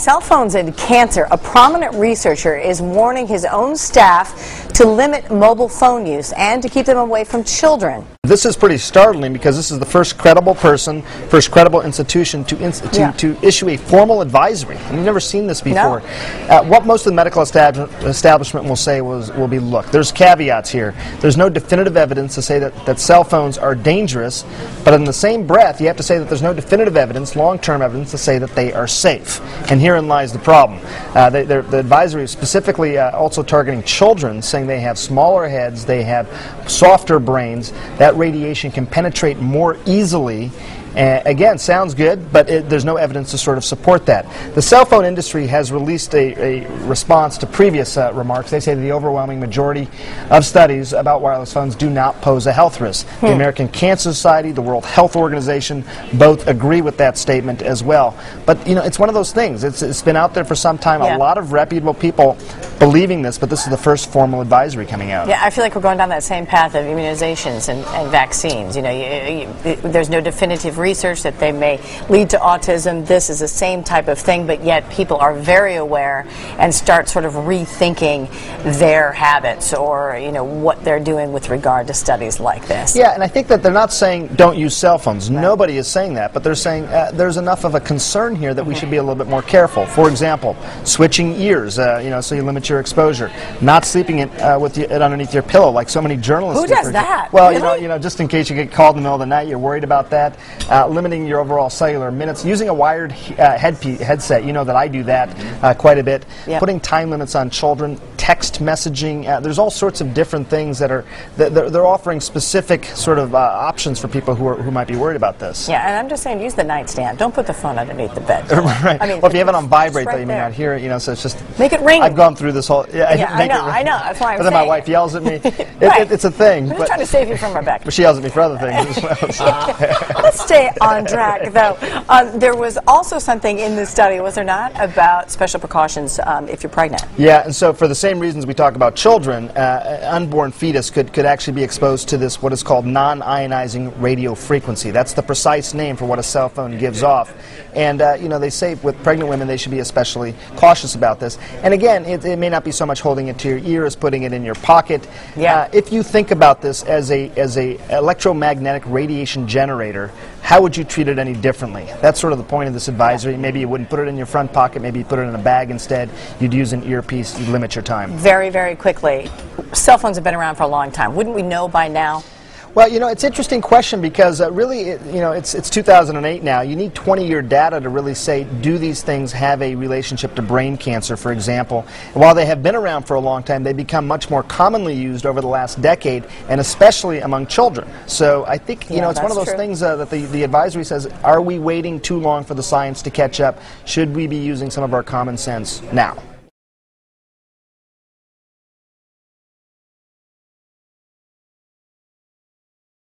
Cell phones and cancer. A prominent researcher is warning his own staff to limit mobile phone use and to keep them away from children. This is pretty startling because this is the first credible person, first credible institution to issue a formal advisory. And we've never seen this before. No. What most of the medical establishment will say will be, look, there's caveats here. There's no definitive evidence to say that cell phones are dangerous, but in the same breath, you have to say that there's no definitive evidence, long-term evidence, to say that they are safe. And herein lies the problem. The advisory is specifically also targeting children, saying they have smaller heads, they have softer brains, that radiation can penetrate more easily. Again, sounds good, but there's no evidence to sort of support that. The cell phone industry has released a response to previous remarks. They say that the overwhelming majority of studies about wireless phones do not pose a health risk. The American Cancer Society, the World Health Organization, both agree with that statement as well. But, you know, it's one of those things. It's been out there for some time. A lot of reputable people believing this, but this is the first formal advisory coming out. Yeah, I feel like we're going down that same path of immunizations and vaccines. You know, there's no definitive research that they may lead to autism. This is the same type of thing, but yet people are very aware and start sort of rethinking their habits or, you know, what they're doing with regard to studies like this. Yeah, and I think that they're not saying don't use cell phones. Right. Nobody is saying that, but they're saying there's enough of a concern here that we should be a little bit more careful. For example, switching ears, you know, so you limit your exposure. Not sleeping with it underneath your pillow, like so many journalists. Who does that? Well, really? you know, just in case you get called in the middle of the night, you're worried about that. Limiting your overall cellular minutes, using a wired headset. You know that I do that quite a bit. Yep. Putting time limits on children, text messaging. There's all sorts of different things that are they're offering specific sort of options for people who might be worried about this. Yeah, and I'm just saying, use the nightstand. Don't put the phone underneath the bed. Right. I mean, well, if you have it on vibrate, right though, you may not hear it. You know, so it's just make it ring. I've gone through this whole. I know. That's why I'm But then my wife yells at me. It's a thing. I'm just trying to save you from Rebecca. But she yells at me for other things as well. So. Let's stay on track, though. There was also something in this study, was there not, about special precautions if you're pregnant? Yeah, and so for the same reasons we talk about children, unborn fetus could actually be exposed to this, what is called non-ionizing radio frequency. That's the precise name for what a cell phone gives off. And, you know, they say with pregnant women they should be especially cautious about this. And again, it may not be so much holding it to your ear as putting it in your pocket. Yeah. If you think about this as a electromagnetic radiation generator, how would you treat it any differently? That's sort of the point of this advisory. Maybe you wouldn't put it in your front pocket, maybe you put it in a bag instead. You'd use an earpiece, you'd limit your time. Very, very quickly. Cell phones have been around for a long time. Wouldn't we know by now? Well, you know, it's an interesting question because really, you know, it's 2008 now. You need 20-year data to really say, do these things have a relationship to brain cancer, for example? And while they have been around for a long time, they become much more commonly used over the last decade, and especially among children. So I think, you know, it's one of those things that the advisory says, are we waiting too long for the science to catch up? Should we be using some of our common sense now?